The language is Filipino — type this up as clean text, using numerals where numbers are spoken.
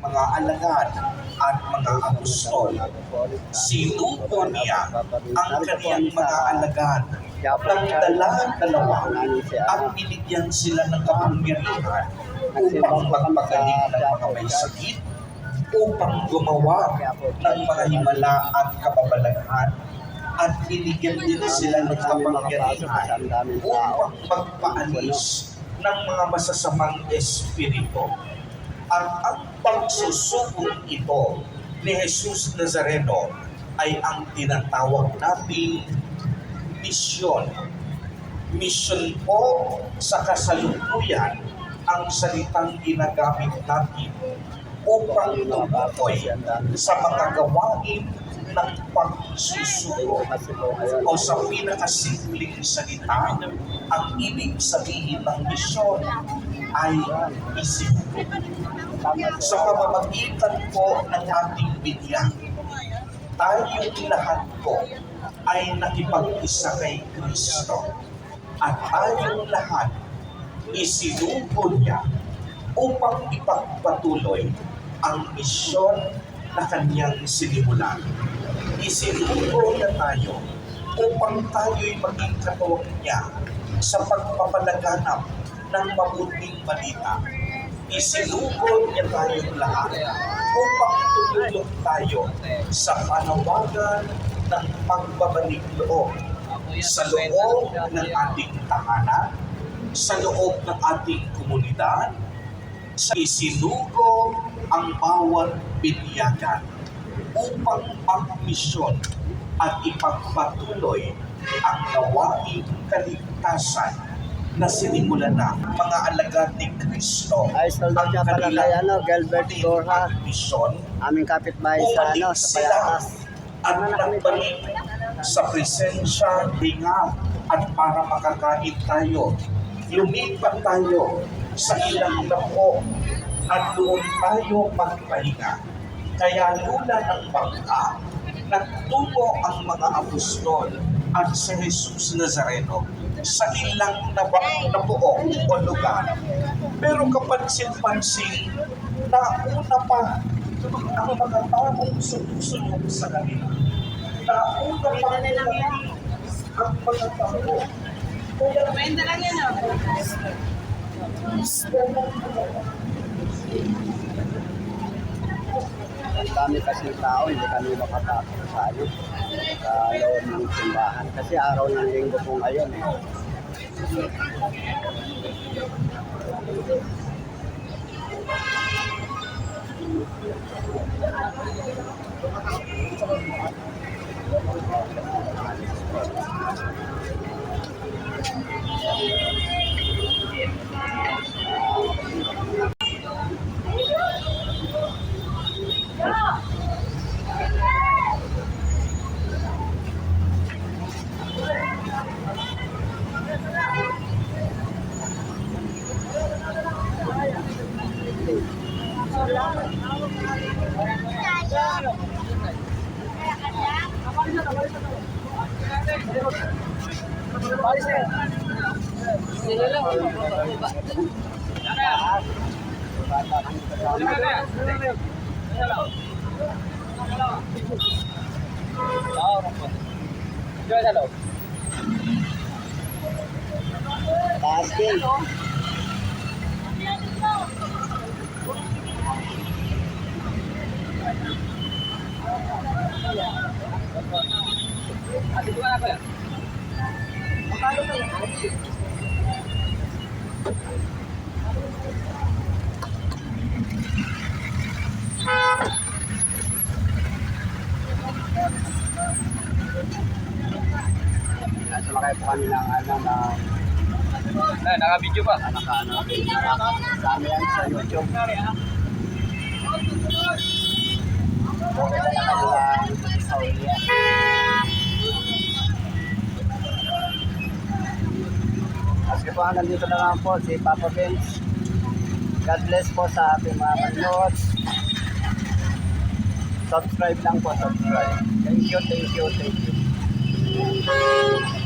mga alagad at mga apostol. Sinuko niya ang kaniyang mga alagad ng dala-dalawa at binigyan sila ng kapangyarihan upang magpagaling ng mga may sakit, upang gumawa ng mga himala at kababalaghan, at binigyan din sila ng kapangyarihan upang magpaalis ng mga masasamang espiritu. At ang pagsusubok ito ni Jesus Nazareno ay ang tinatawag nating misyon. Misyon po sa kasalukuyan ang salitang ginagamit natin upang tumukoy sa mga gawain ng pagsusuko o sa pinakasimpleng salita, ang ibig sabihin ng misyon ay isinuko. Sa pamamagitan po ng ating binyag, tayong lahat po ay nakipag-isa kay Kristo at tayong lahat isinuko niya upang ipagpatuloy ang misyon na kanyang sinimulan. Isinuko niya tayo upang tayo'y maging katuwang niya sa pagpapalaganap ng mabuting balita. Isinuko niya tayong lahat upang tutulong tayo sa panawagan ng pagbabalik loob sa loob ng ating tahanan, sa loob ng ating komunidad. Isinuko ang bawat binyagan upang magmisyon at ipagpatuloy ang gawaing kaligtasan na sinimulan na mga alagad ni Kristo. Ay, soldaw niya pala kay Gilbert Borja, misyon, aming kapitbahay sa sa Payatas. at nagbalik sa presensya, hinga, at para makakain tayo. Lumipat tayo sa ilang dako at doon tayo magpahinga. Kaya lula ng bangka, nagtungo ang mga apostol at si Jesus Nazareno sa ilang nabuo o lugar. Pero kapansin-pansin, nauna pa ang mga taong sumusunod sa kanila. Nauna pa ang mga tao. Kwenta lang yan, Ang dami kasi tao, hindi kami makatapos sa loob ng simbahan. Kasi araw ng linggo po ngayon eh. Tasking. Sumakay po kami ng Naka-video pa. Dami yan sa YouTube. Okay na kanilang Saulia. Kasi po nandito na lang po si Papa Vince. God bless po sa ating mga manood. Subscribe lang po, subscribe. Thank you, thank you, thank you.